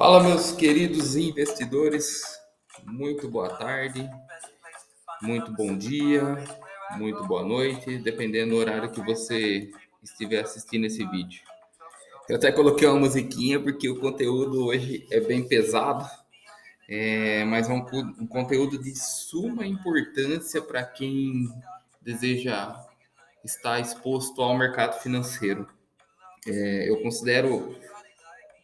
Fala, meus queridos investidores, muito boa tarde, muito bom dia, muito boa noite, dependendo do horário que você estiver assistindo esse vídeo. Eu até coloquei uma musiquinha porque o conteúdo hoje é bem pesado, mas é um conteúdo de suma importância para quem deseja estar exposto ao mercado financeiro. Eu considero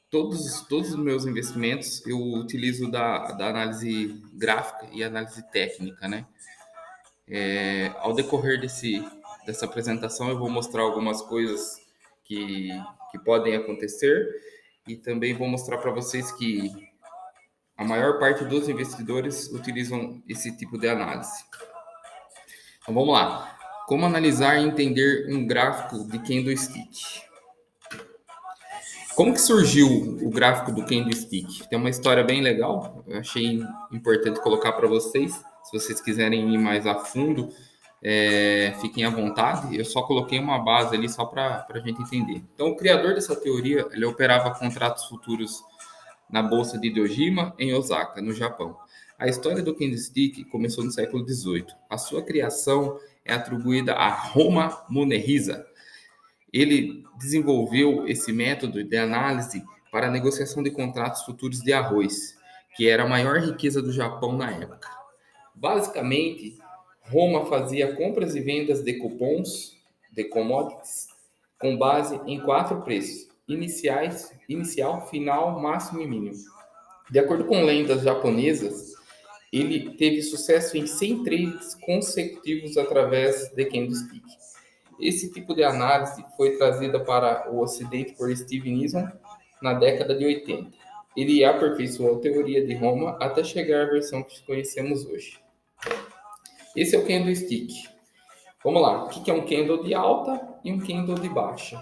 todos os meus investimentos eu utilizo da análise gráfica e análise técnica, né? Ao decorrer dessa apresentação, eu vou mostrar algumas coisas que, que podem acontecer e também vou mostrar para vocês que a maior parte dos investidores utilizam esse tipo de análise. Então vamos lá. Como analisar e entender um gráfico de candlestick? Como que surgiu o gráfico do candlestick? Tem uma história bem legal, eu achei importante colocar para vocês. Se vocês quiserem ir mais a fundo, fiquem à vontade. Eu só coloquei uma base ali só para a gente entender. Então, o criador dessa teoria, ele operava contratos futuros na bolsa de Dojima, em Osaka, no Japão. A história do candlestick começou no século XVIII. A sua criação é atribuída a Roma Munehrisa. Ele desenvolveu esse método de análise para a negociação de contratos futuros de arroz, que era a maior riqueza do Japão na época. Basicamente, Roma fazia compras e vendas de cupons de commodities com base em 4 preços: inicial, final, máximo e mínimo. De acordo com lendas japonesas, ele teve sucesso em 100 trades consecutivos através de candlestick. Esse tipo de análise foi trazida para o Ocidente por Steve Nison na década de 80. Ele aperfeiçoou a teoria de Roma até chegar à versão que conhecemos hoje. Esse é o candlestick. Vamos lá, o que é um candle de alta e um candle de baixa?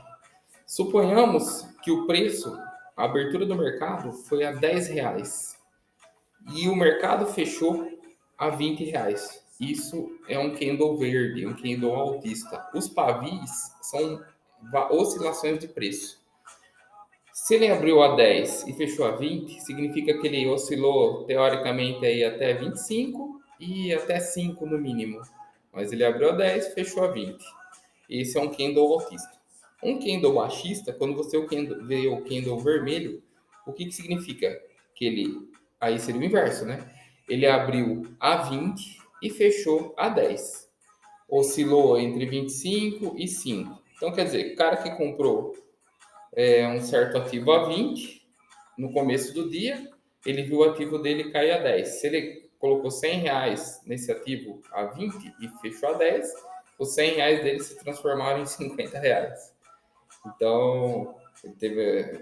Suponhamos que o preço, a abertura do mercado foi a R$ 10 e o mercado fechou a R$ 20. Isso é um candle verde, um candle altista. Os pavis são oscilações de preço. Se ele abriu a 10 e fechou a 20, significa que ele oscilou teoricamente aí até 25 e até 5 no mínimo. Mas ele abriu a 10 e fechou a 20. Esse é um candle altista. Um candle baixista, quando você vê o candle vermelho, o que significa? Que ele, aí seria o inverso, né? Ele abriu a 20 e fechou a 10. Oscilou entre 25 e 5. Então, quer dizer, o cara que comprou um certo ativo a 20 no começo do dia, ele viu o ativo dele cair a 10. Se ele colocou R$ 100 nesse ativo a 20 e fechou a 10, os R$ 100 dele se transformaram em R$ 50. Então,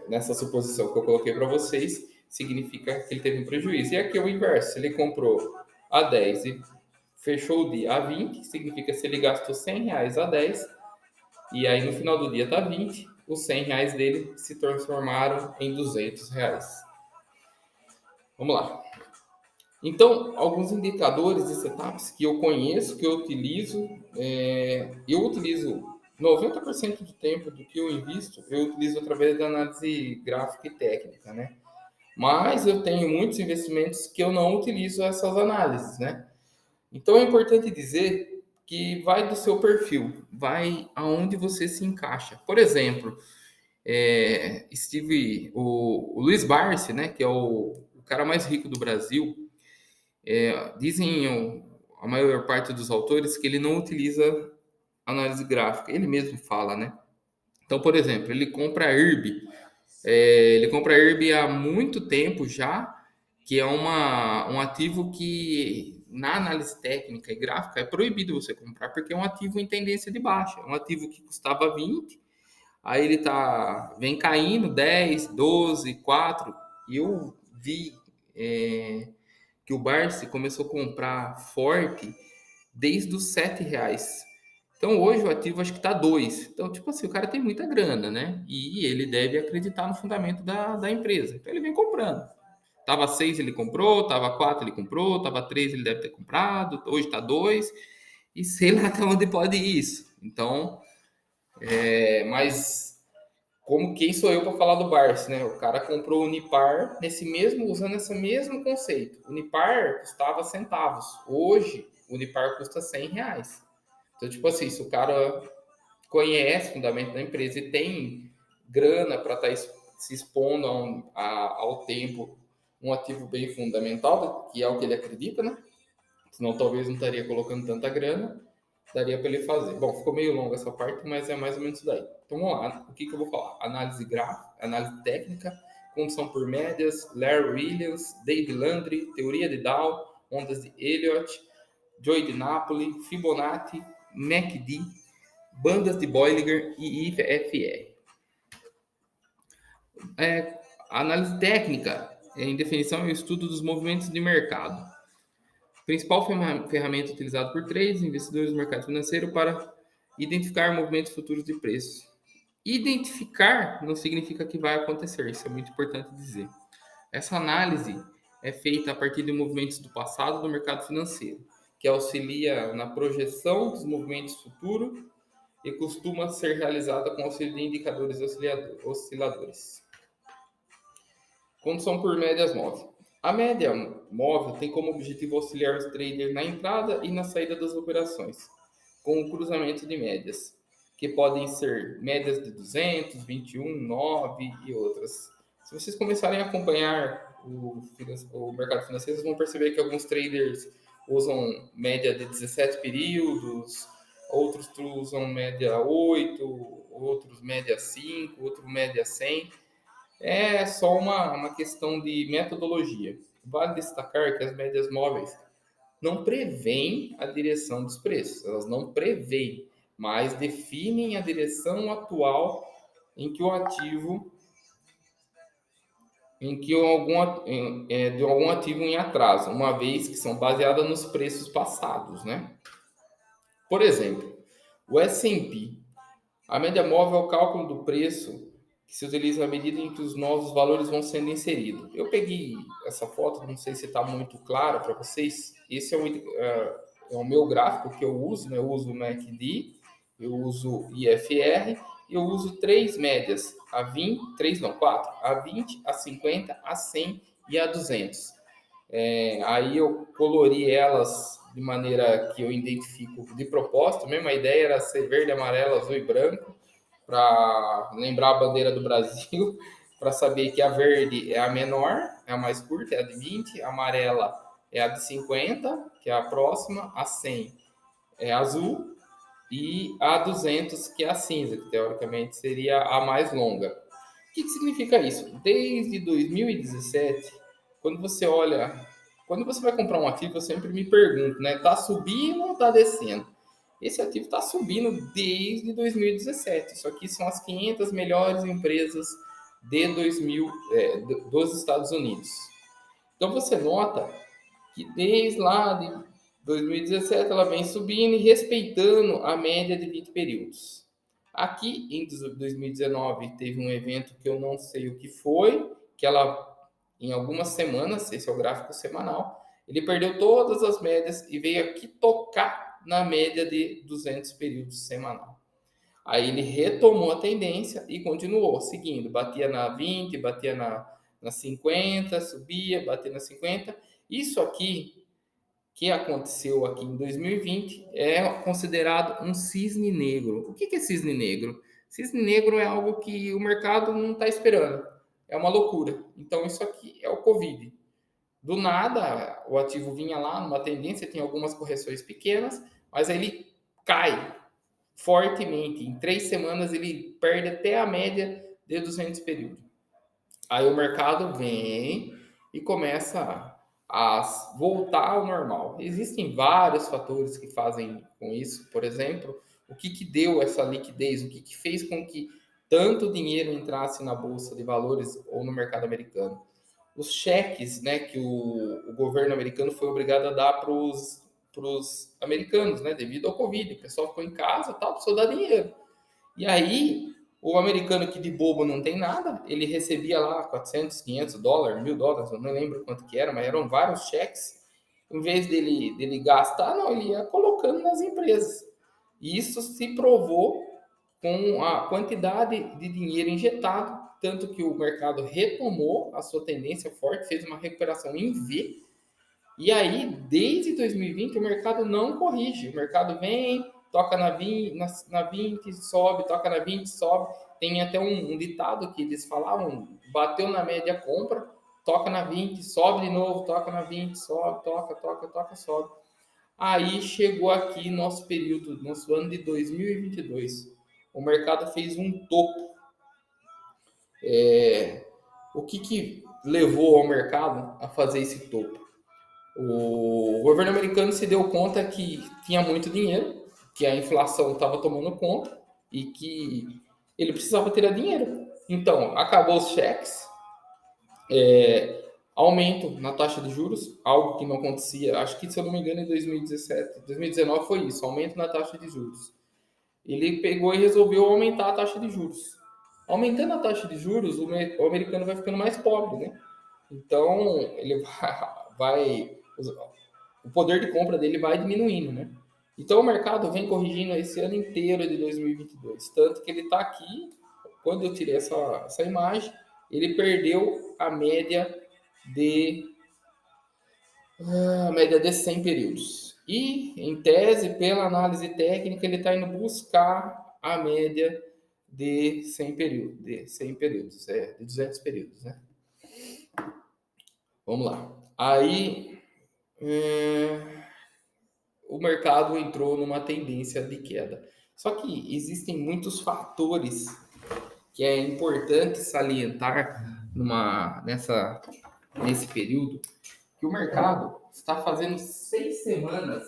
nessa suposição que eu coloquei para vocês, significa que ele teve um prejuízo. E aqui é o inverso, se ele comprou a 10 e fechou o dia a 20, significa que se ele gastou R$ 100 a 10, e aí no final do dia está 20, os R$ 100 dele se transformaram em R$ 200. Vamos lá. Então, alguns indicadores e setups que eu conheço, que eu utilizo, eu utilizo 90% do tempo do que eu invisto, eu utilizo através da análise gráfica e técnica, né? Mas eu tenho muitos investimentos que eu não utilizo essas análises, né? Então é importante dizer que vai do seu perfil, vai aonde você se encaixa. Por exemplo, o Luiz Barsi, né, que é o cara mais rico do Brasil, dizem a maior parte dos autores que ele não utiliza análise gráfica. Ele mesmo fala, né? Então, por exemplo, ele compra herb. Ele compra herb há muito tempo já, que é um ativo que na análise técnica e gráfica é proibido você comprar, porque é um ativo em tendência de baixa. É um ativo que custava 20, aí ele vem caindo 10, 12, 4. E eu vi que o Barsi começou a comprar forte desde os R$ 7. Então hoje o ativo acho que está 2. Então, tipo assim, o cara tem muita grana, né? E ele deve acreditar no fundamento da empresa. Então ele vem comprando. Tava 6 ele comprou, tava 4 ele comprou, tava 3 ele deve ter comprado, hoje está 2. E sei lá até onde pode ir isso. Então, mas Como quem sou eu para falar do Barça, né? O cara comprou o Unipar usando esse mesmo conceito. O Unipar custava centavos. Hoje, o Unipar custa R$ 100. Então, tipo assim, se o cara conhece o fundamento da empresa e tem grana para estar se expondo ao tempo um ativo bem fundamental, que é o que ele acredita, né? Senão talvez não estaria colocando tanta grana, daria para ele fazer. Bom, ficou meio longa essa parte, mas é mais ou menos isso daí. Então vamos lá, o que eu vou falar? Análise gráfica, análise técnica, condição por médias, Larry Williams, Dave Landry, teoria de Dow, ondas de Elliott, Joy de Napoli, Fibonacci, MACD, bandas de Bollinger e IFR. A análise técnica, em definição, é o estudo dos movimentos de mercado. Principal ferramenta utilizada por traders, investidores do mercado financeiro para identificar movimentos futuros de preço. Identificar não significa que vai acontecer, isso é muito importante dizer. Essa análise é feita a partir de movimentos do passado do mercado financeiro, que auxilia na projeção dos movimentos futuros e costuma ser realizada com auxílio de indicadores osciladores. Condição por médias móveis. A média móvel tem como objetivo auxiliar os traders na entrada e na saída das operações, com o cruzamento de médias, que podem ser médias de 200, 21, 9 e outras. Se vocês começarem a acompanhar o mercado financeiro, vocês vão perceber que alguns traders usam média de 17 períodos, outros usam média 8, outros média 5, outros média 100. É só uma questão de metodologia. Vale destacar que as médias móveis não prevêem a direção dos preços, elas não prevêem, mas definem a direção atual em que o ativo, de algum ativo em atraso, uma vez que são baseadas nos preços passados, né? Por exemplo, o S&P, a média móvel é o cálculo do preço que se utiliza à medida em que os novos valores vão sendo inseridos. Eu peguei essa foto, não sei se está muito claro para vocês. Esse é o meu gráfico que eu uso, né? Eu uso o MACD, eu uso IFR e eu uso três médias, a 20, três não, quatro, a 20, a 50, a 100 e a 200. Aí eu colori elas de maneira que eu identifico de propósito mesmo. A ideia era ser verde, amarelo, azul e branco, para lembrar a bandeira do Brasil, para saber que a verde é a menor, é a mais curta, é a de 20, a amarela é a de 50, que é a próxima, a 100 é azul e a 200, que é a cinza, que teoricamente seria a mais longa. O que significa isso? Desde 2017, quando você olha, quando você vai comprar um ativo, eu sempre me pergunto, né? Tá subindo ou tá descendo? Esse ativo está subindo desde 2017. Isso aqui são as 500 melhores empresas de 2000, dos Estados Unidos. Então você nota que desde lá de 2017 ela vem subindo e respeitando a média de 20 períodos. Aqui em 2019 teve um evento que eu não sei o que foi, que ela em algumas semanas, esse é o gráfico semanal, ele perdeu todas as médias e veio aqui tocar na média de 200 períodos semanal. Aí ele retomou a tendência e continuou seguindo, batia na 20, batia na 50, subia, batia na 50. Isso aqui que aconteceu aqui em 2020 é considerado um cisne negro. O que é cisne negro? Cisne negro é algo que o mercado não está esperando. É uma loucura. Então, isso aqui é o Covid. Do nada, o ativo vinha lá numa tendência, tem algumas correções pequenas, mas aí ele cai fortemente. Em 3 semanas, ele perde até a média de 200 períodos. Aí o mercado vem e começa a voltar ao normal. Existem vários fatores que fazem com isso. Por exemplo, o que deu essa liquidez? O que fez com que tanto dinheiro entrasse na bolsa de valores ou no mercado americano? Os cheques, né, que o governo americano foi obrigado a dar para os americanos, né, devido ao Covid. O pessoal ficou em casa, tal, precisou dar dinheiro. E aí, o americano que de bobo não tem nada, ele recebia lá 400, 500 dólares, $1.000, eu não lembro quanto que era, mas eram vários cheques. Em vez dele gastar, não, ele ia colocando nas empresas. E isso se provou com a quantidade de dinheiro injetado, tanto que o mercado retomou a sua tendência forte, fez uma recuperação em V, e aí, desde 2020, o mercado não corrige. O mercado vem, toca na 20, sobe, toca na 20, sobe. Tem até um ditado que eles falavam, bateu na média, compra, toca na 20, sobe de novo, toca na 20, sobe, toca, sobe. Aí chegou aqui nosso período, nosso ano de 2022. O mercado fez um topo. O que levou ao mercado a fazer esse topo? O governo americano se deu conta que tinha muito dinheiro, que a inflação estava tomando conta e que ele precisava ter dinheiro. Então, acabou os cheques, aumento na taxa de juros, algo que não acontecia, acho que se eu não me engano em 2017, 2019 foi isso, aumento na taxa de juros. Ele pegou e resolveu aumentar a taxa de juros. Aumentando a taxa de juros, o americano vai ficando mais pobre, né? Então, ele vai o poder de compra dele vai diminuindo, né? Então o mercado vem corrigindo esse ano inteiro de 2022, tanto que ele está aqui. Quando eu tirei essa imagem, ele perdeu a média de 100 períodos. E, em tese, pela análise técnica, ele está indo buscar a média de 100 períodos, de 200 períodos, né? Vamos lá. Aí, o mercado entrou numa tendência de queda. Só que existem muitos fatores que é importante salientar nesse período, que o mercado está fazendo 6 semanas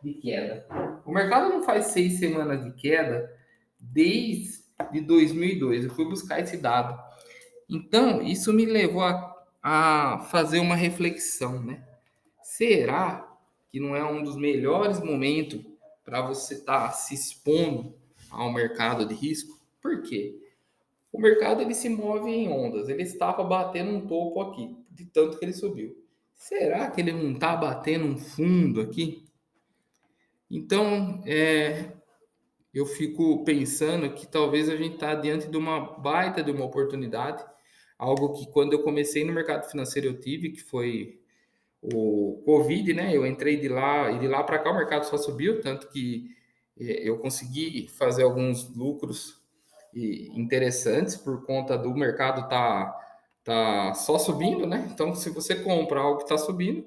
de queda. O mercado não faz 6 semanas de queda desde 2002. Eu fui buscar esse dado. Então, isso me levou a fazer uma reflexão, né? Será que não é um dos melhores momentos para você estar se expondo ao mercado de risco? Por quê? O mercado ele se move em ondas. Ele estava batendo um topo aqui, de tanto que ele subiu. Será que ele não está batendo um fundo aqui? Então, eu fico pensando que talvez a gente está diante de uma baita de uma oportunidade, algo que quando eu comecei no mercado financeiro eu tive, que foi o Covid, né? Eu entrei de lá e de lá para cá o mercado só subiu, tanto que eu consegui fazer alguns lucros interessantes por conta do mercado tá só subindo, né? Então, se você compra algo que está subindo,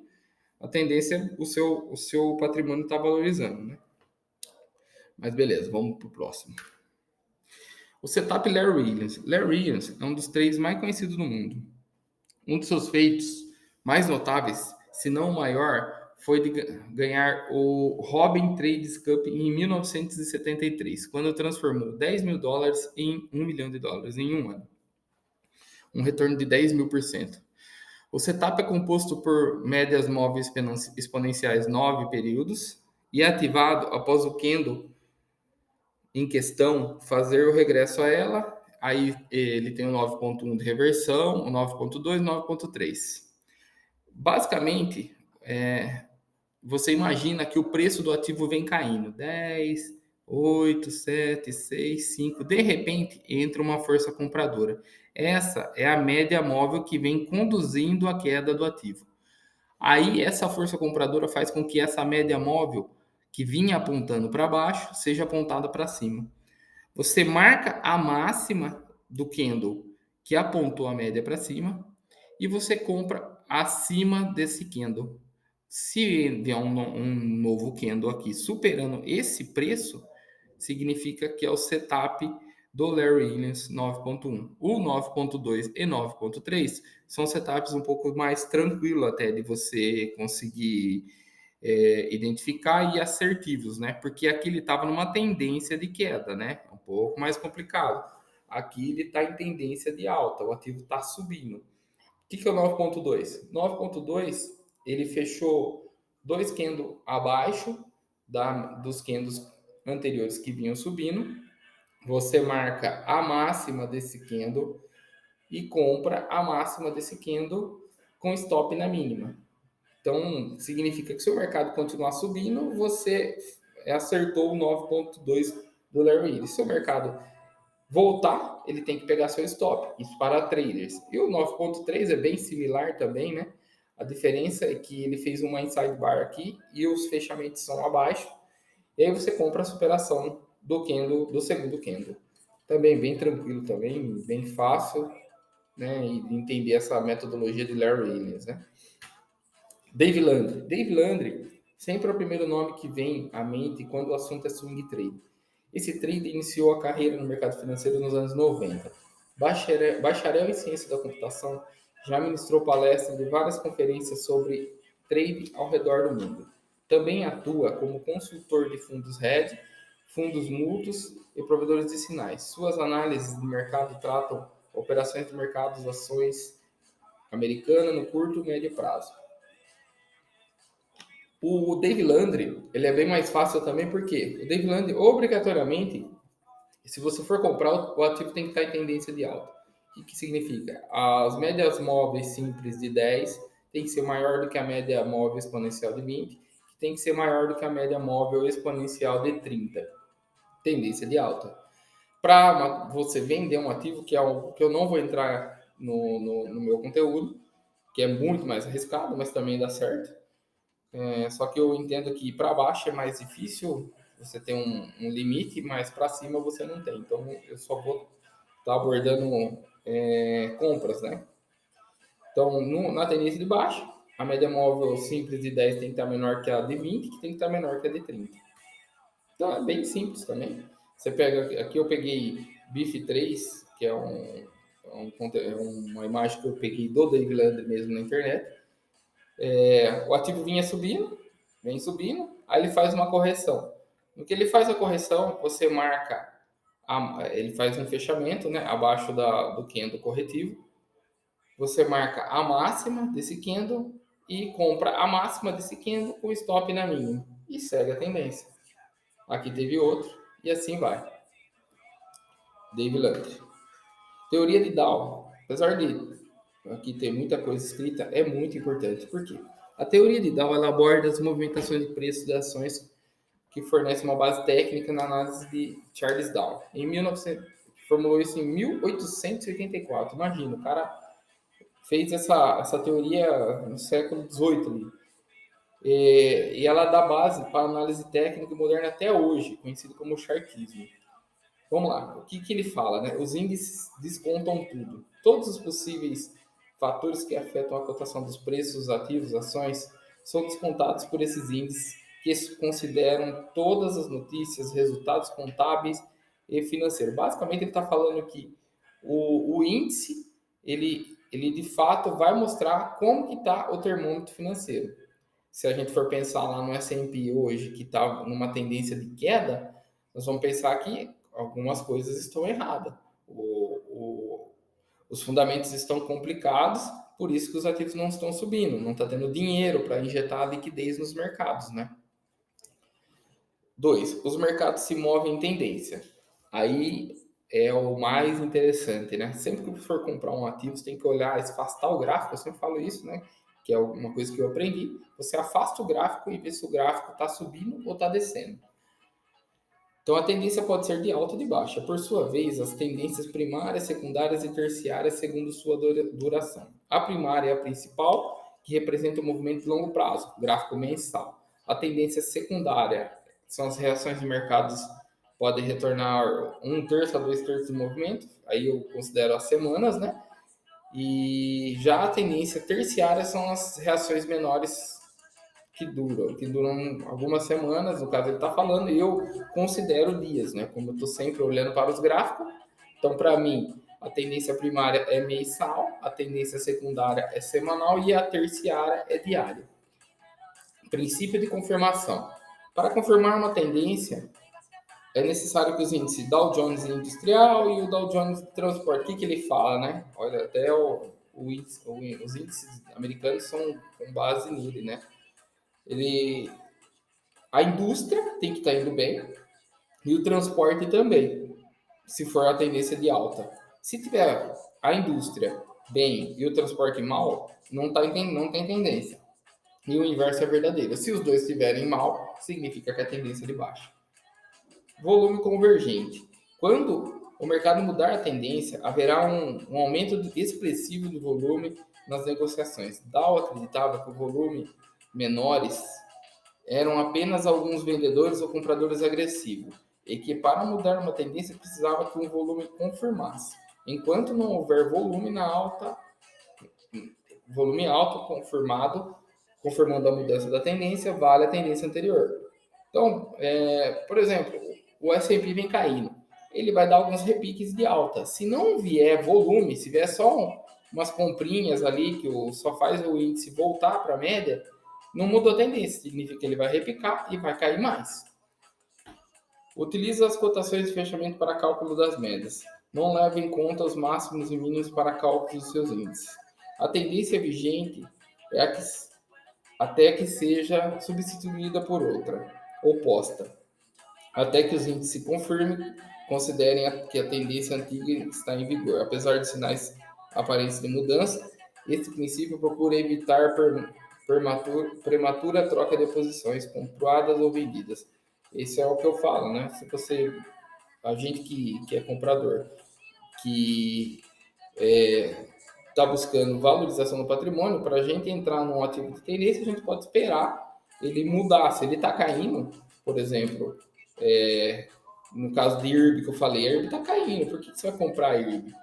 a tendência é o seu patrimônio está valorizando, né? Mas beleza, vamos para o próximo. O setup Larry Williams. Larry Williams é um dos traders mais conhecidos do mundo. Um dos seus feitos mais notáveis, se não o maior, foi de ganhar o Robin Trades Cup em 1973, quando transformou $10.000 em $1 milhão em um ano. Um retorno de 10.000%. O setup é composto por médias móveis exponenciais 9 períodos e é ativado após o candle em questão fazer o regresso a ela. Aí ele tem o 9.1 de reversão, o 9.2 e o 9.3. Basicamente, você imagina que o preço do ativo vem caindo. 10, 8, 7, 6, 5. De repente, entra uma força compradora. Essa é a média móvel que vem conduzindo a queda do ativo. Aí, essa força compradora faz com que essa média móvel, que vinha apontando para baixo, seja apontada para cima. Você marca a máxima do candle que apontou a média para cima e você compra acima desse candle. Se vier um novo candle aqui superando esse preço, significa que é o setup do Larry Williams 9.1. O 9.2 e 9.3 são setups um pouco mais tranquilos até de você conseguir identificar e assertivos, né? Porque aqui ele estava numa tendência de queda, né? Um pouco mais complicado. Aqui ele está em tendência de alta, o ativo está subindo. O que é o 9.2? 9.2 ele fechou 2 candles abaixo dos candles anteriores que vinham subindo. Você marca a máxima desse candle e compra a máxima desse candle com stop na mínima. Então, significa que se o mercado continuar subindo, você acertou o 9.2 do Larry Ellison. Se o mercado voltar, ele tem que pegar seu stop. Isso para traders. E o 9.3 é bem similar também, né? A diferença é que ele fez uma inside bar aqui e os fechamentos são abaixo. E aí você compra a superação do candle, do segundo candle. Também bem tranquilo, também bem fácil, né? E entender essa metodologia de Larry Ellison, né? Dave Landry. Dave Landry sempre é o primeiro nome que vem à mente quando o assunto é swing trade. Esse trade iniciou a carreira no mercado financeiro nos anos 90. Bacharel em ciência da computação, já ministrou palestras de várias conferências sobre trade ao redor do mundo. Também atua como consultor de fundos hedge, fundos mútuos e provedores de sinais. Suas análises de mercado tratam operações de mercados, ações americanas no curto e médio prazo. O Dave Landry, ele é bem mais fácil também, porque o Dave Landry, obrigatoriamente, se você for comprar, o ativo tem que estar em tendência de alta. O que significa? As médias móveis simples de 10 tem que ser maior do que a média móvel exponencial de 20, que tem que ser maior do que a média móvel exponencial de 30. Tendência de alta. Para você vender um ativo, que é algo que eu não vou entrar no meu conteúdo, que é muito mais arriscado, mas também dá certo. Só que eu entendo que para baixo é mais difícil, você tem um limite, mas para cima você não tem. Então eu só vou estar abordando compras, né? Então na tendência de baixo, a média móvel simples de 10 tem que estar menor que a de 20, que tem que estar menor que a de 30. Então é bem simples também. Você pega, aqui eu peguei BIF3, que é uma imagem que eu peguei do Dave Landry mesmo na internet. O ativo vem subindo, aí ele faz uma correção. No que ele faz a correção, você marca, ele faz um fechamento, né, abaixo do candle corretivo. Você marca a máxima desse candle e compra a máxima desse candle com stop na mínima e segue a tendência. Aqui teve outro e assim vai. Dave Landry. Teoria de Dow. Apesar de aqui ter muita coisa escrita, é muito importante. Por quê? A teoria de Dow ela aborda as movimentações de preços de ações que fornece uma base técnica na análise de Charles Dow. Em 1900, formulou isso em 1884. Imagina, o cara fez essa teoria no século XVIII ali. E ela dá base para a análise técnica moderna até hoje, conhecido como chartismo. Vamos lá, o que ele fala, né? Os índices descontam tudo. Todos os possíveis fatores que afetam a cotação dos preços, ativos, ações, são descontados por esses índices que consideram todas as notícias, resultados contábeis e financeiros. Basicamente, ele está falando que o índice, ele de fato vai mostrar como que está o termômetro financeiro. Se a gente for pensar lá no S&P hoje, que está numa tendência de queda, nós vamos pensar que algumas coisas estão erradas. Os fundamentos estão complicados, por isso que os ativos não estão subindo, não está tendo dinheiro para injetar liquidez nos mercados, né? 2. Os mercados se movem em tendência. Aí é o mais interessante, né? Sempre que for comprar um ativo, você tem que olhar, afastar o gráfico, eu sempre falo isso, né? Que é uma coisa que eu aprendi. Você afasta o gráfico e vê se o gráfico está subindo ou está descendo. Então, a tendência pode ser de alta ou de baixa. Por sua vez, as tendências primárias, secundárias e terciárias segundo sua duração. A primária é a principal, que representa o movimento de longo prazo, gráfico mensal. A tendência secundária são as reações de mercados, podem retornar 1/3 a 2/3 do movimento, aí eu considero as semanas, né? E já a tendência terciária são as reações menores que duram algumas semanas, no caso ele está falando, e eu considero dias, né? Como eu estou sempre olhando para os gráficos, então para mim a tendência primária é mensal, a tendência secundária é semanal e a terciária é diária. Princípio de confirmação. Para confirmar uma tendência, é necessário que os índices Dow Jones Industrial e o Dow Jones Transport, o que ele fala, né? Olha, até os índices americanos são com base nele, né? A indústria tem que estar indo bem e o transporte também, se for a tendência de alta. Se tiver a indústria bem e o transporte mal, não tem tendência. E o inverso é verdadeiro. Se os dois estiverem mal, significa que a tendência é de baixa. Volume convergente. Quando o mercado mudar a tendência, haverá um aumento expressivo do volume nas negociações. Dow acreditava que o volume menores eram apenas alguns vendedores ou compradores agressivos, e que para mudar uma tendência precisava que um volume confirmasse. Enquanto não houver volume alto confirmando a mudança da tendência, vale a tendência anterior. Então, por exemplo, o S&P vem caindo, ele vai dar alguns repiques de alta. Se não vier volume, se vier só umas comprinhas ali que só faz o índice voltar para a média, não mudou a tendência, significa que ele vai repicar e vai cair mais. Utiliza as cotações de fechamento para cálculo das médias. Não leva em conta os máximos e mínimos para cálculo dos seus índices. A tendência vigente é até que seja substituída por outra, oposta. Até que os índices se confirmem, considerem que a tendência antiga está em vigor. Apesar de sinais aparentes de mudança, este princípio procura evitar prematura troca de posições compradas ou vendidas. Esse é o que eu falo, né? Se você, a gente que é comprador, que está buscando valorização do patrimônio, para a gente entrar num ativo de tendência, a gente pode esperar ele mudar. Se ele está caindo, por exemplo, no caso de IRB que eu falei, a IRB está caindo, por que você vai comprar a IRB?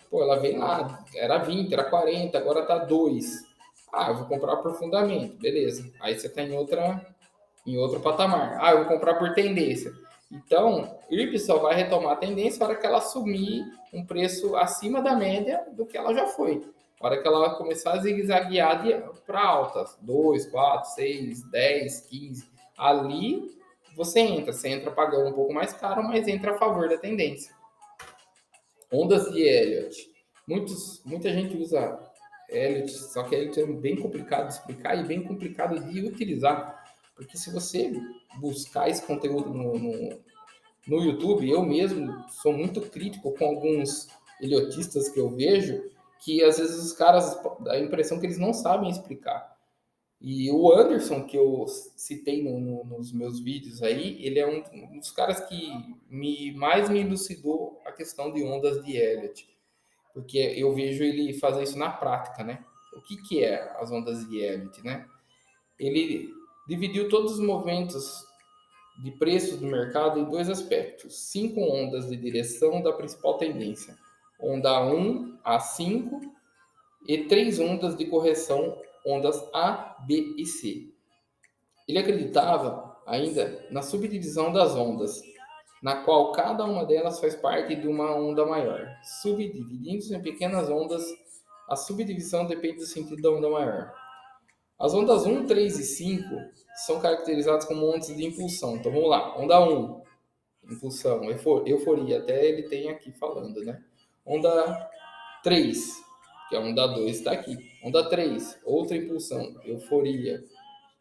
Pô, ela vem lá, era 20, era 40, agora está 2. Ah, eu vou comprar por fundamento, beleza. Aí você está em outro patamar. Ah, eu vou comprar por tendência. Então, IRB só vai retomar a tendência na hora que ela assumir um preço acima da média do que ela já foi. Na hora que ela começar a zigue-zaguear para altas, 2, 4, 6, 10, 15. Ali você entra pagando um pouco mais caro, mas entra a favor da tendência. Ondas de Elliott. Muita gente usa Elliott, só que Elliott é bem complicado de explicar e bem complicado de utilizar. Porque se você buscar esse conteúdo no YouTube, eu mesmo sou muito crítico com alguns eliotistas que eu vejo, que às vezes os caras dá a impressão que eles não sabem explicar. E o Anderson, que eu citei nos meus vídeos aí, ele é um dos caras que mais me elucidou a questão de ondas de Elliott. Porque eu vejo ele fazer isso na prática, né? O que é as ondas de Elliott, né? Ele dividiu todos os movimentos de preços do mercado em dois aspectos: 5 ondas de direção da principal tendência, onda 1 a 5, e 3 ondas de correção, ondas A, B e C. Ele acreditava ainda na subdivisão das ondas, na qual cada uma delas faz parte de uma onda maior. Subdividindo-se em pequenas ondas, a subdivisão depende do sentido da onda maior. As ondas 1, 3 e 5 são caracterizadas como ondas de impulsão. Então vamos lá. Onda 1, impulsão, euforia. Até ele tem aqui falando, né? Onda 3, que é a onda 2, está aqui. Onda 3, outra impulsão, euforia.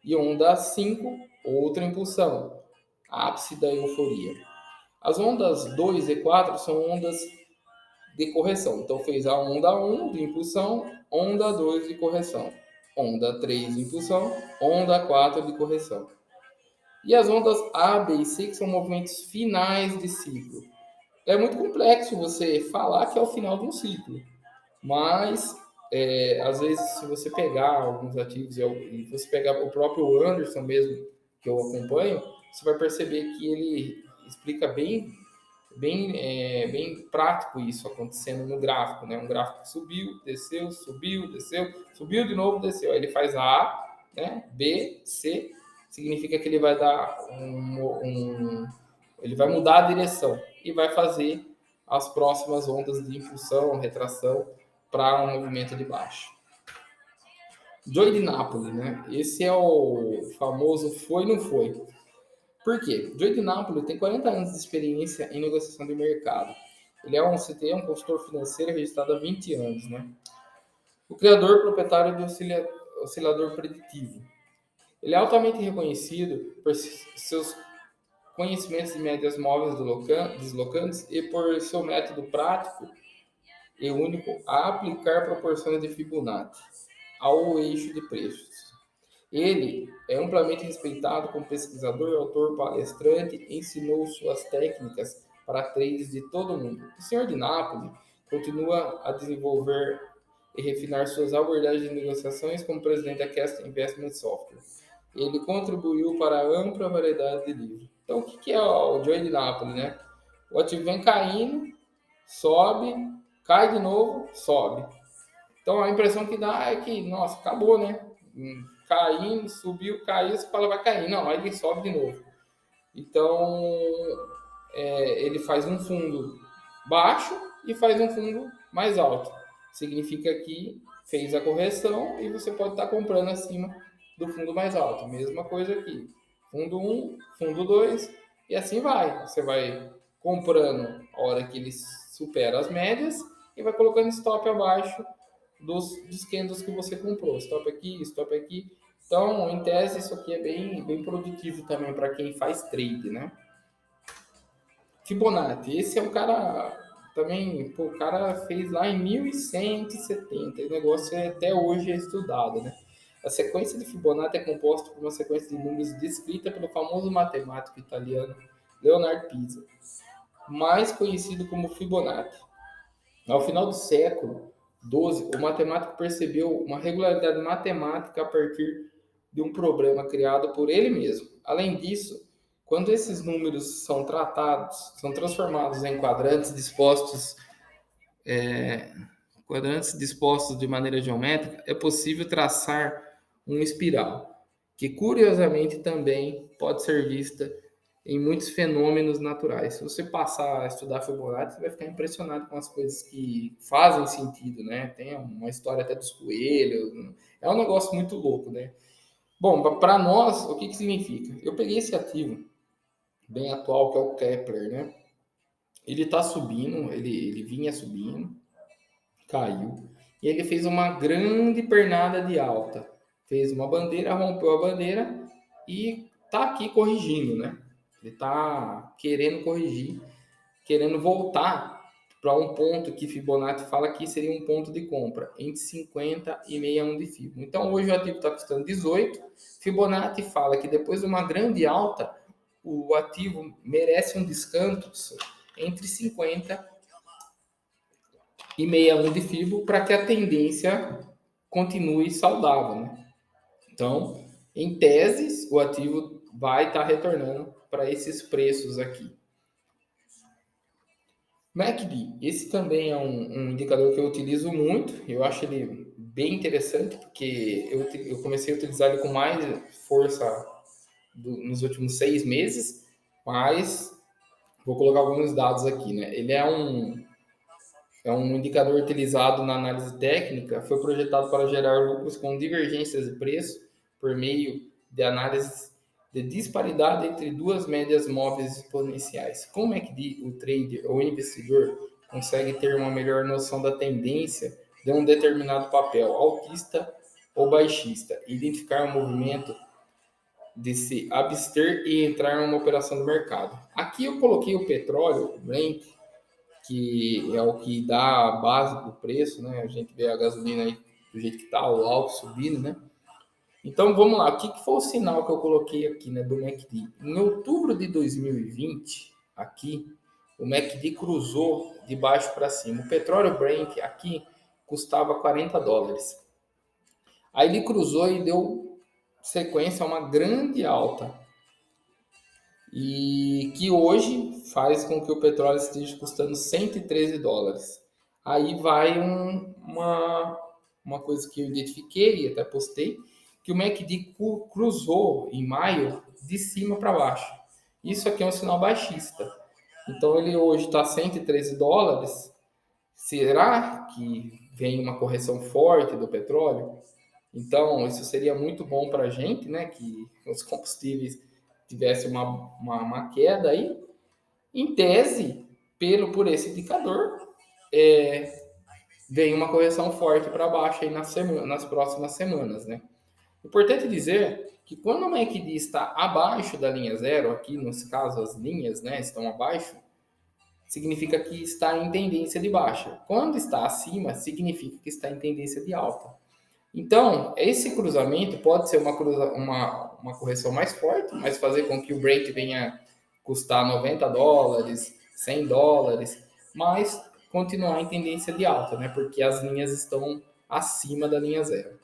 E onda 5, outra impulsão, ápice da euforia. As ondas 2 e 4 são ondas de correção. Então fez a onda 1 de impulsão, onda 2 de correção, onda 3 de impulsão, onda 4 de correção. E as ondas A, B e C, que são movimentos finais de ciclo. É muito complexo você falar que é o final de um ciclo, mas às vezes se você pegar alguns ativos e você pegar o próprio Anderson mesmo, que eu acompanho, você vai perceber que ele explica bem prático isso acontecendo no gráfico, né? Um gráfico subiu, desceu, subiu de novo, desceu. Aí ele faz A, né? B, C, significa que ele vai dar ele vai mudar a direção e vai fazer as próximas ondas de impulsão, retração para um movimento de baixo. Joe de Napoli, né? Esse é o famoso foi não foi. Por quê? Joe de Napoli tem 40 anos de experiência em negociação de mercado. Ele é um CTE, um consultor financeiro registrado há 20 anos, né? O criador e proprietário do oscilador preditivo. Ele é altamente reconhecido por seus conhecimentos de médias móveis deslocantes e por seu método prático e único a aplicar proporções de Fibonacci ao eixo de preços. Ele é amplamente respeitado como pesquisador, autor, palestrante, ensinou suas técnicas para trades de todo o mundo. O senhor de Nápoles continua a desenvolver e refinar suas abordagens de negociações como presidente da Cast Investment Software. Ele contribuiu para a ampla variedade de livros. Então, o que é o Joey de Nápoles, né? O ativo vem caindo, sobe, cai de novo, sobe. Então, a impressão que dá é que, nossa, acabou, né? Caindo, subiu, caiu, você fala, vai cair. Não, aí ele sobe de novo. Então, ele faz um fundo baixo e faz um fundo mais alto. Significa que fez a correção e você pode estar comprando acima do fundo mais alto. Mesma coisa aqui. Fundo 1, fundo 2 e assim vai. Você vai comprando a hora que ele supera as médias e vai colocando stop abaixo dos candles que você comprou. Stop aqui, stop aqui. Então, em tese, isso aqui é bem produtivo também para quem faz trade, né? Fibonacci, esse é um cara também, pô, o cara fez lá em 1170, o negócio até hoje é estudado, né? A sequência de Fibonacci é composta por uma sequência de números descrita pelo famoso matemático italiano Leonardo Pisa, mais conhecido como Fibonacci. Ao final do século XII, o matemático percebeu uma regularidade matemática a partir de um problema criado por ele mesmo. Além disso, quando esses números são são transformados em quadrantes dispostos de maneira geométrica, é possível traçar uma espiral, que curiosamente também pode ser vista em muitos fenômenos naturais. Se você passar a estudar Fibonacci, você vai ficar impressionado com as coisas que fazem sentido, né? Tem uma história até dos coelhos, é um negócio muito louco, né? Bom, para nós, o que significa? Eu peguei esse ativo bem atual, que é o Kepler, né? Ele está subindo, ele vinha subindo, caiu, e ele fez uma grande pernada de alta. Fez uma bandeira, rompeu a bandeira e está aqui corrigindo, né? Ele está querendo corrigir, querendo voltar para um ponto que Fibonacci fala que seria um ponto de compra, entre 50 e 61 de Fibonacci. Então, hoje o ativo está custando 18. Fibonacci fala que depois de uma grande alta, o ativo merece um descanso entre 50 e 61 de Fibonacci para que a tendência continue saudável, né? Então, em tese, o ativo vai estar retornando para esses preços aqui. MACD, esse também é um indicador que eu utilizo muito, eu acho ele bem interessante, porque eu comecei a utilizar ele com mais força nos últimos 6 meses, mas vou colocar alguns dados aqui, né? Ele é um indicador utilizado na análise técnica, foi projetado para gerar lucros com divergências de preço por meio de análise de disparidade entre duas médias móveis exponenciais. Como é que o trader ou investidor consegue ter uma melhor noção da tendência de um determinado papel, altista ou baixista, identificar o movimento de se abster e entrar em uma operação do mercado? Aqui eu coloquei o petróleo, o Brent, que é o que dá a base para o preço, né? A gente vê a gasolina aí do jeito que está, o álcool subindo, né? Então vamos lá, o que foi o sinal que eu coloquei aqui, né, do MACD? Em outubro de 2020, aqui, o MACD cruzou de baixo para cima. O petróleo Brent aqui custava $40. Aí ele cruzou e deu sequência a uma grande alta. E que hoje faz com que o petróleo esteja custando $113. Aí vai uma coisa que eu identifiquei e até postei, que o MACD cruzou em maio de cima para baixo. Isso aqui é um sinal baixista. Então ele hoje está $113. Será que vem uma correção forte do petróleo? Então isso seria muito bom para a gente, né? Que os combustíveis tivesse uma queda aí. Em tese, por esse indicador, vem uma correção forte para baixo aí nas próximas semanas, né? Importante dizer que quando o MACD está abaixo da linha zero, aqui nesse caso as linhas, né, estão abaixo, significa que está em tendência de baixa. Quando está acima, significa que está em tendência de alta. Então, esse cruzamento pode ser uma correção mais forte, mas fazer com que o break venha custar US$ 90, US$ 100, mas continuar em tendência de alta, né? Porque as linhas estão acima da linha zero.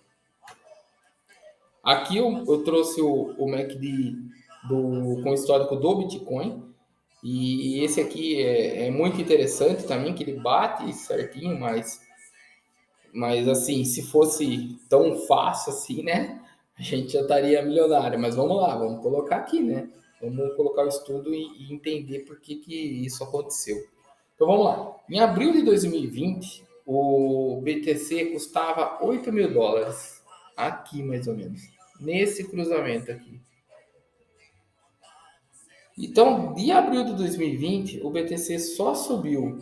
Aqui eu trouxe o MACD com o histórico do Bitcoin. E esse aqui é muito interessante também, que ele bate certinho, mas assim, se fosse tão fácil assim, né? A gente já estaria milionário. Mas vamos lá, vamos colocar aqui, né? Vamos colocar o estudo e entender por que isso aconteceu. Então vamos lá. Em abril de 2020, o BTC custava US$ 8.000. Aqui mais ou menos. Nesse cruzamento aqui. Então, de abril de 2020, o BTC só subiu,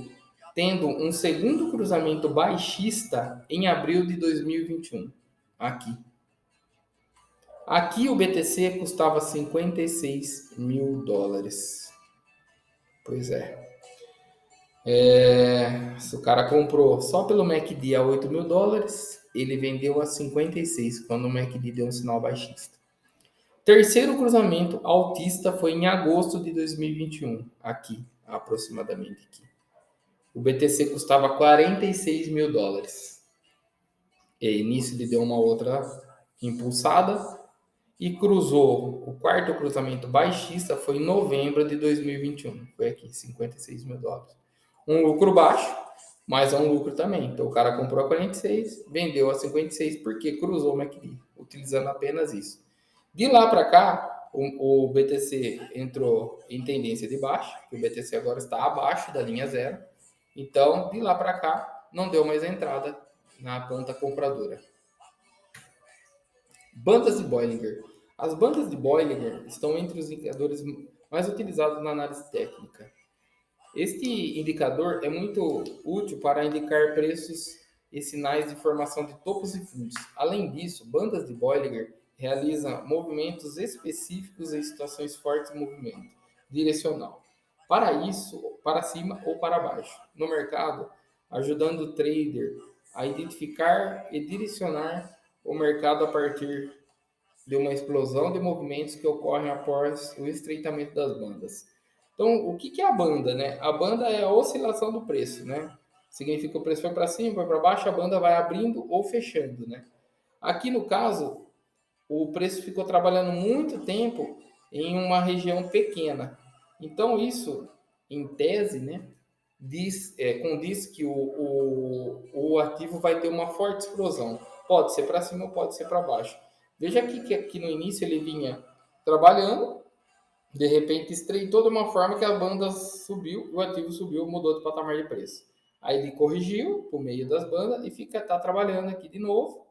tendo um segundo cruzamento baixista em abril de 2021. Aqui. Aqui o BTC custava US$ 56.000. Pois é. Se o cara comprou só pelo MACD a US$ 8.000, ele vendeu a 56 quando o MACD deu um sinal baixista. Terceiro cruzamento altista foi em agosto de 2021, aqui, aproximadamente aqui. O BTC custava US$ 46.000. E nisso ele deu uma outra impulsada e cruzou. O quarto cruzamento baixista foi em novembro de 2021. Foi aqui, US$ 56.000. Um lucro baixo, mas é um lucro também. Então o cara comprou a 46, vendeu a 56 porque cruzou o MACD, utilizando apenas isso. De lá para cá, o BTC entrou em tendência de baixa, que o BTC agora está abaixo da linha zero. Então, de lá para cá, não deu mais entrada na ponta compradora. Bandas de Bollinger. As bandas de Bollinger estão entre os indicadores mais utilizados na análise técnica. Este indicador é muito útil para indicar preços e sinais de formação de topos e fundos. Além disso, bandas de Bollinger realizam movimentos específicos em situações fortes de movimento direcional. Para isso, para cima ou para baixo. No mercado, ajudando o trader a identificar e direcionar o mercado a partir de uma explosão de movimentos que ocorrem após o estreitamento das bandas. Então, o que é a banda, né? A banda é a oscilação do preço, né? Significa que o preço foi para cima, foi para baixo, a banda vai abrindo ou fechando, né? Aqui no caso, o preço ficou trabalhando muito tempo em uma região pequena. Então, isso, em tese, né, condiz que o ativo vai ter uma forte explosão. Pode ser para cima ou pode ser para baixo. Veja aqui que aqui no início ele vinha trabalhando, de repente estreitou de uma forma que a banda subiu, o ativo subiu, mudou de patamar de preço. Aí ele corrigiu por meio das bandas e tá trabalhando aqui de novo.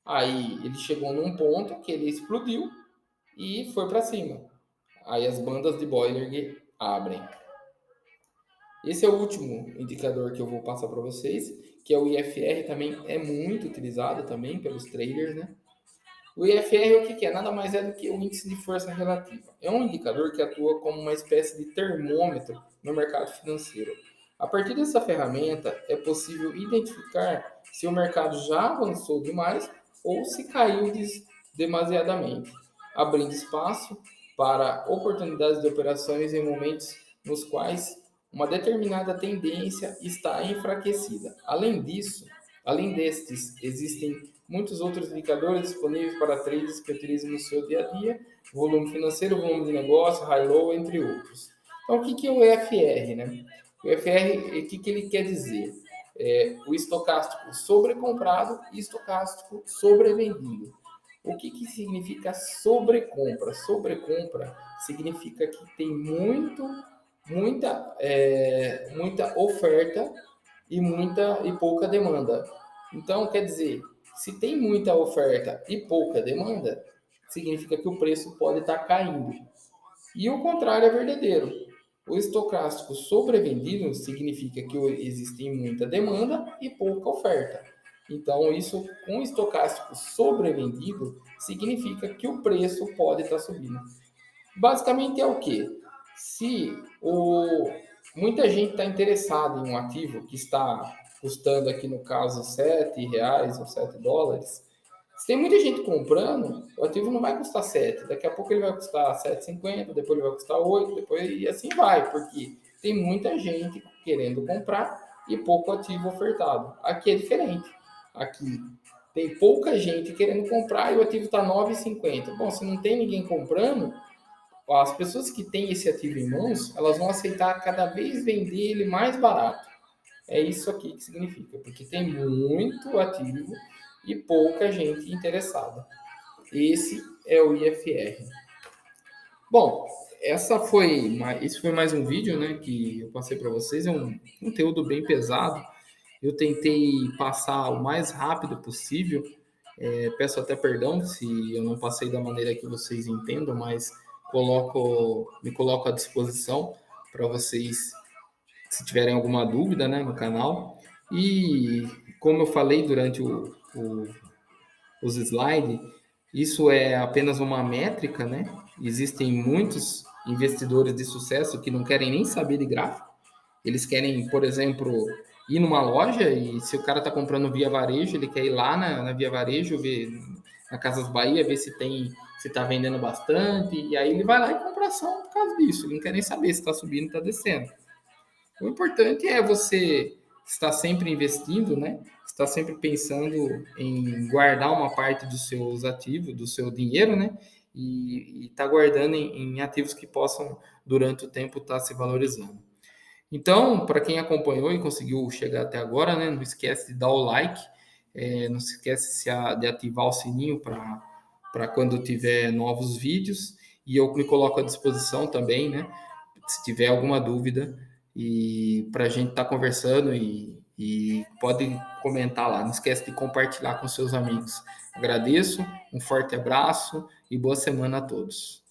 Aí ele chegou num ponto que ele explodiu e foi para cima. Aí as bandas de Bollinger abrem. Esse é o último indicador que eu vou passar para vocês, que é o IFR, também é muito utilizado também pelos traders, né? O IFR o que é? Nada mais é do que o índice de força relativa. É um indicador que atua como uma espécie de termômetro no mercado financeiro. A partir dessa ferramenta, é possível identificar se o mercado já avançou demais ou se caiu demasiadamente, abrindo espaço para oportunidades de operações em momentos nos quais uma determinada tendência está enfraquecida. Além destes, existem muitos outros indicadores disponíveis para traders que utilizam no seu dia a dia, volume financeiro, volume de negócio, high-low, entre outros. Então, o que é o EFR, né? O EFR, o que ele quer dizer? O estocástico sobrecomprado e estocástico sobrevendido. O que significa sobrecompra? Sobrecompra significa que tem muita oferta e pouca demanda. Então, quer dizer, se tem muita oferta e pouca demanda, significa que o preço pode estar caindo. E o contrário é verdadeiro. O estocástico sobrevendido significa que existe muita demanda e pouca oferta. Então, isso com o estocástico sobrevendido significa que o preço pode estar subindo. Basicamente é o que? Se muita gente está interessada em um ativo que está custando aqui no caso R$ 7 ou US$ 7, Se tem muita gente comprando, o ativo não vai custar 7. Daqui a pouco ele vai custar 7,50, depois ele vai custar 8, depois e assim vai, porque tem muita gente querendo comprar e pouco ativo ofertado. Aqui é diferente. Aqui tem pouca gente querendo comprar e o ativo está 9,50. Bom, se não tem ninguém comprando, as pessoas que têm esse ativo em mãos, elas vão aceitar cada vez vender ele mais barato. É isso aqui que significa, porque tem muito ativo e pouca gente interessada. Esse é o IFR. Bom, esse foi mais um vídeo, né, que eu passei para vocês. É um conteúdo bem pesado. Eu tentei passar o mais rápido possível. Peço até perdão se eu não passei da maneira que vocês entendam, mas me coloco à disposição para vocês se tiverem alguma dúvida, né, no canal. E como eu falei durante os slides, isso é apenas uma métrica, né? Existem muitos investidores de sucesso que não querem nem saber de gráfico. Eles querem, por exemplo, ir numa loja e se o cara está comprando via varejo, ele quer ir lá na via varejo, ver na Casas Bahia, ver se está vendendo bastante, e aí ele vai lá e compra ação por causa disso. Ele não quer nem saber se está subindo ou está descendo. O importante é você estar sempre investindo, né? Estar sempre pensando em guardar uma parte dos seus ativos, do seu dinheiro, né? E estar guardando em ativos que possam, durante o tempo, estar se valorizando. Então, para quem acompanhou e conseguiu chegar até agora, né? Não esquece de dar o like, não se esquece de ativar o sininho para quando tiver novos vídeos. E eu me coloco à disposição também, né? Se tiver alguma dúvida e para a gente estar conversando e pode comentar lá. Não esquece de compartilhar com seus amigos. Agradeço, um forte abraço e boa semana a todos.